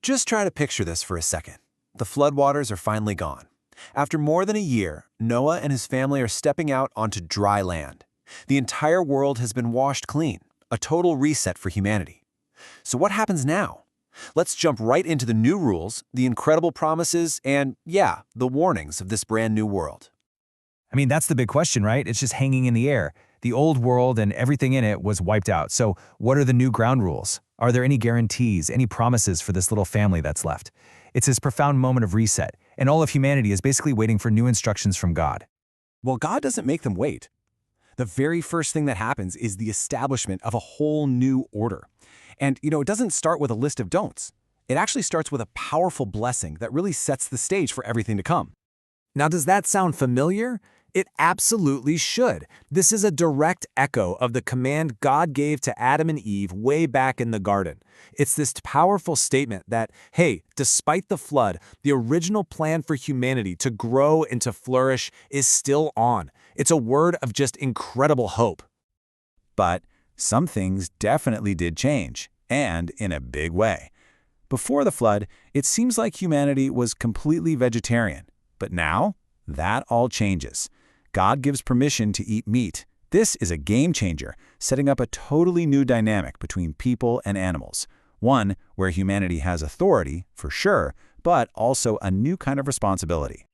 Just try to picture this for a second. The floodwaters are finally gone. After more than a year, Noah and his family are stepping out onto dry land. The entire world has been washed clean, a total reset for humanity. So what happens now? Let's jump right into the new rules, the incredible promises, and, yeah, the warnings of this brand new world. I mean, that's the big question, right? It's just hanging in the air. The old world and everything in it was wiped out. So what are the new ground rules? Are there any guarantees, any promises for this little family that's left? It's this profound moment of reset, and all of humanity is basically waiting for new instructions from God. Well, God doesn't make them wait. The very first thing that happens is the establishment of a whole new order. And, it doesn't start with a list of don'ts. It actually starts with a powerful blessing that really sets the stage for everything to come. Now, does that sound familiar? It absolutely should. This is a direct echo of the command God gave to Adam and Eve way back in the garden. It's this powerful statement that, hey, despite the flood, the original plan for humanity to grow and to flourish is still on. It's a word of just incredible hope. But some things definitely did change, and in a big way. Before the flood, it seems like humanity was completely vegetarian. But now, that all changes. God gives permission to eat meat. This is a game changer, setting up a totally new dynamic between people and animals. One where humanity has authority, for sure, but also a new kind of responsibility.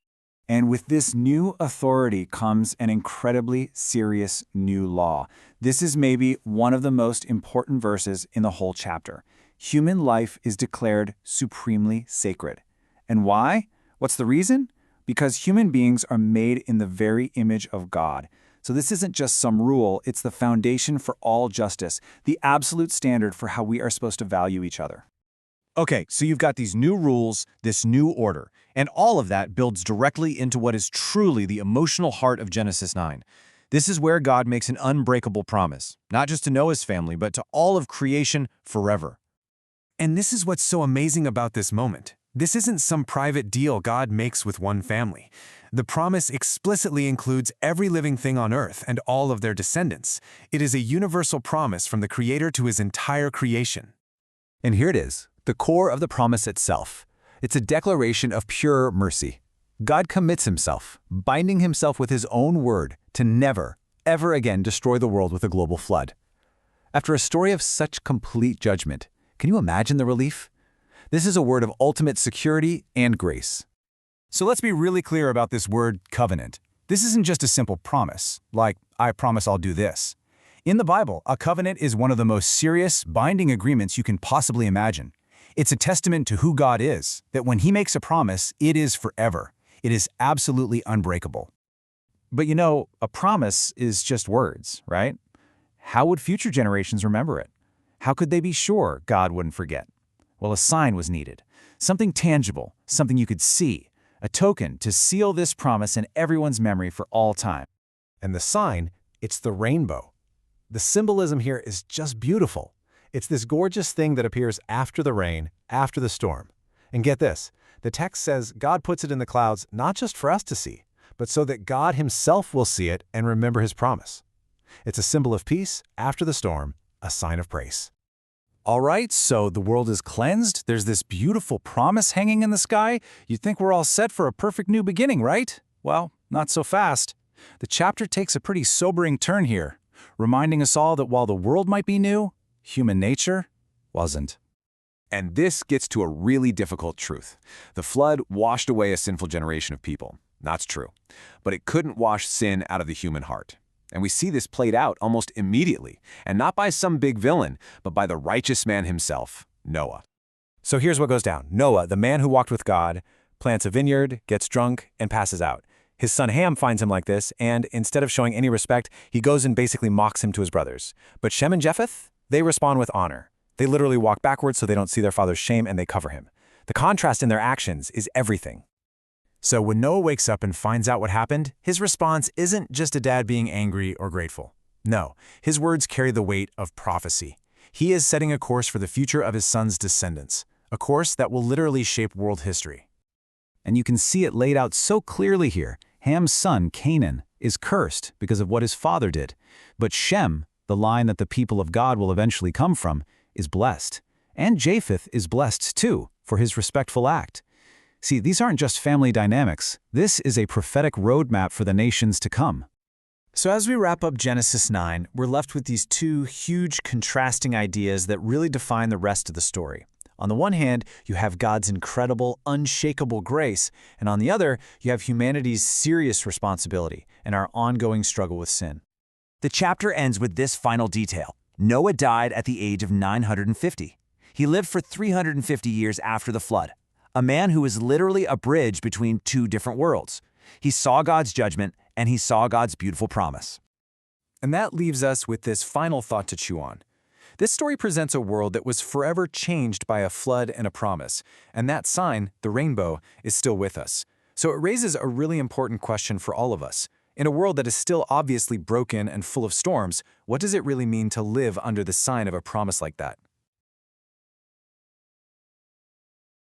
And with this new authority comes an incredibly serious new law. This is maybe one of the most important verses in the whole chapter. Human life is declared supremely sacred. And why? What's the reason? Because human beings are made in the very image of God. So this isn't just some rule, it's the foundation for all justice, the absolute standard for how we are supposed to value each other. Okay, so you've got these new rules, this new order, and all of that builds directly into what is truly the emotional heart of Genesis 9. This is where God makes an unbreakable promise, not just to Noah's family, but to all of creation forever. And this is what's so amazing about this moment. This isn't some private deal God makes with one family. The promise explicitly includes every living thing on earth and all of their descendants. It is a universal promise from the Creator to His entire creation. And here it is, the core of the promise itself. It's a declaration of pure mercy. God commits Himself, binding Himself with His own word to never, ever again destroy the world with a global flood. After a story of such complete judgment, can you imagine the relief? This is a word of ultimate security and grace. So let's be really clear about this word covenant. This isn't just a simple promise, like, I promise I'll do this. In the Bible, a covenant is one of the most serious, binding agreements you can possibly imagine. It's a testament to who God is, that when He makes a promise, it is forever. It is absolutely unbreakable. But a promise is just words, right? How would future generations remember it? How could they be sure God wouldn't forget? Well, a sign was needed. Something tangible, something you could see, a token to seal this promise in everyone's memory for all time. And the sign, it's the rainbow. The symbolism here is just beautiful. It's this gorgeous thing that appears after the rain, after the storm. And get this, the text says God puts it in the clouds not just for us to see, but so that God Himself will see it and remember His promise. It's a symbol of peace after the storm, a sign of praise. All right, so the world is cleansed. There's this beautiful promise hanging in the sky. You'd think we're all set for a perfect new beginning, right? Well, not so fast. The chapter takes a pretty sobering turn here, reminding us all that while the world might be new, human nature wasn't. And this gets to a really difficult truth. The flood washed away a sinful generation of people. That's true. But it couldn't wash sin out of the human heart. And we see this played out almost immediately, and not by some big villain, but by the righteous man himself, Noah. So here's what goes down. Noah, the man who walked with God, plants a vineyard, gets drunk, and passes out. His son Ham finds him like this, and instead of showing any respect, he goes and basically mocks him to his brothers. But Shem and Japheth, they respond with honor. They literally walk backwards so they don't see their father's shame, and they cover him. The contrast in their actions is everything. So when Noah wakes up and finds out what happened, his response isn't just a dad being angry or grateful. No, his words carry the weight of prophecy. He is setting a course for the future of his son's descendants, a course that will literally shape world history. And you can see it laid out so clearly here. Ham's son, Canaan, is cursed because of what his father did. But Shem, the line that the people of God will eventually come from, is blessed. And Japheth is blessed too, for his respectful act. See, these aren't just family dynamics. This is a prophetic roadmap for the nations to come. So as we wrap up Genesis 9, we're left with these two huge contrasting ideas that really define the rest of the story. On the one hand, you have God's incredible, unshakable grace, and on the other, you have humanity's serious responsibility and our ongoing struggle with sin. The chapter ends with this final detail. Noah died at the age of 950. He lived for 350 years after the flood, a man who was literally a bridge between two different worlds. He saw God's judgment, and he saw God's beautiful promise. And that leaves us with this final thought to chew on. This story presents a world that was forever changed by a flood and a promise, and that sign, the rainbow, is still with us. So it raises a really important question for all of us. In a world that is still obviously broken and full of storms, what does it really mean to live under the sign of a promise like that?